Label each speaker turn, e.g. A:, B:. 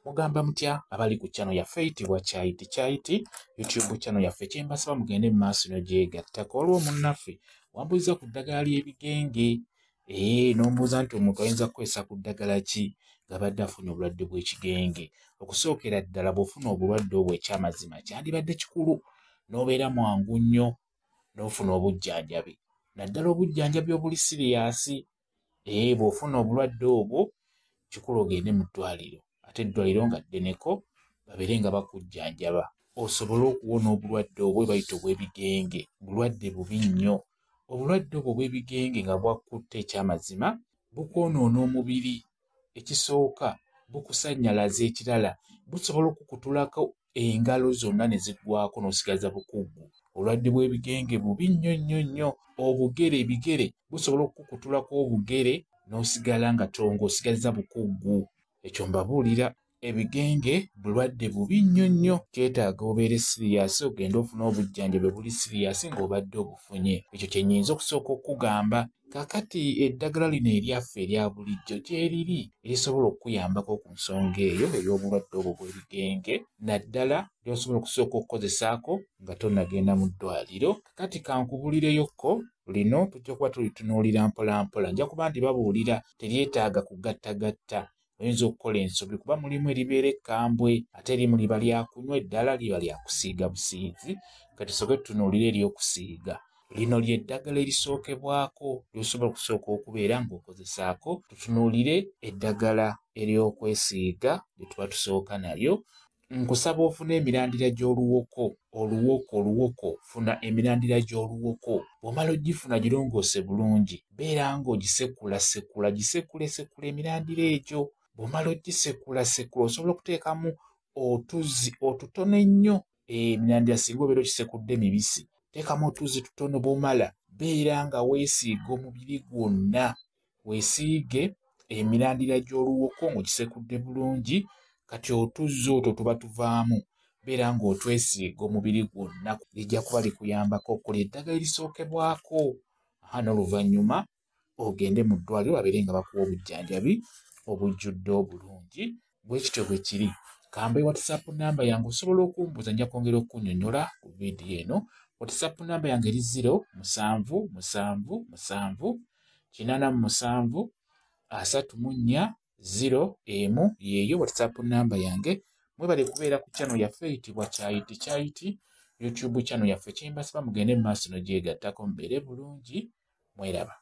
A: mugamba mutya abali ku channel yaffe eyitibwa Kyayiti YouTube channel yaffe kyembasaba mugende mu maaso n'ogyegattako olwo munnaffe wambuuza ku ddagala ly'ebigenge n'ombuuza nti omuntu ayinza kukozesa ku ddagala ki ng'abadde afuna obulwadde bw'ekigenge. Okusookera ddala bw'ofuna obulwadde obwo ekyamazima kyandibadde kikulu n'obeera mwangu nnyo n'ofuna obujjanjabi naddala obujjanjabi obuli siriyasi. Bw'ofuna obulwadde obwo kikulu ogende mu ddwaliro ate eddwaliro nga ddeneko babeere nga bakujjanjaba osobole okuwona obulwadde obwo bayita obw'ebigenge. Bulwadde bubi nnyo. Obulwadde obwo obw'ebigenge nga bwakutte ekyamazima bukwonoona omubiri. Ekisooka bukusannyalaza, ekirala busobola okukutulako engalo zonna ne ziggwako n'osigaza bukugu. Obulwadde bw'ebigenge bubi nnyo nnyo nnyo. Ebigere busobola okukutulako obugere n'osigala nga tongo osigaliza bukugu. Ekyo mbabuulira ebigenge bulwadde bubi nnyo nnyo. Kyetaaga obeere siriyasi ogende ofune obujjanjabi buli siriyasi ng'obadde obufunye. Ekyo kye nnyinza okusooka okugamba. Kaakati eddagala lino eryaffe erya bulijjo gyeriri erisobola okukuyambako ku nsonga eyo ey'obulwadde obwo bw'ebigenge naddala ly'osobola okusooka okukozesaako nga tonnagenda mu ddwaliro. Kaakati kankubuulireyokko lino tujja kuba tulitunuulira mpola mpola. Nja kuba ndibabuulira teryetaaga kugattagatta. Oyinza okukola ensobi kuba mulimu eribeera ekkambwe ate erimu liba lyakunywa eddala liba lyakusiiga busiizi. Kati tusooke tutunuulire ery'okusiiga. Lino ly'eddagala erisookebwako ly'osobola okusooka okubeera ng'okozesaako. Tutunuulire eddagala ery'okwesiiga lye tuba tusooka nalyo. Nkusaba ofuna emirandira gy'oluwoko. Oluwoko funa emirandira gy'oluwoko. Bw'omala ogifuna girongoose bulungi beera ng'ogisekulasekula gisekula emirandira egyo. Bw'omala ogisekula osobola okuteekamu otuzzi otutono ennyo. Emirandira singa obeera ogisekudde mibisi teekamu otuzzi tutono. Bw'omala beera nga weesiiga omubiri gwonna. Weesiige emirandira gy'oluwoko ng'ogisekudde bulungi. Kati otuzzi otwo tuba tuvaamu beera ng'otwesiiga omubiri gwonna. Lijja kuba likuyambako okkola eddagala erisookebwako. N'oluvannyuma ogende mu ddwaliro babeere nga bakuwa obujjanjabi obujjudde obulungi. Bwe kityo bwe kiri. Kamba WhatsApp namba yange osobola okumbuuza nja kwongera okunnyonnyola ku vidiyo eno. WhatsApp namba yange eri 0778737 yeeyo WhatsApp namba yange. Mwebale kubeera ku channel yaffe eyitibwa Kyayiti YouTube channel yaffe kyembasaba mugende mu maaso n'ogyegattako mubeere bulungi. Mweraba.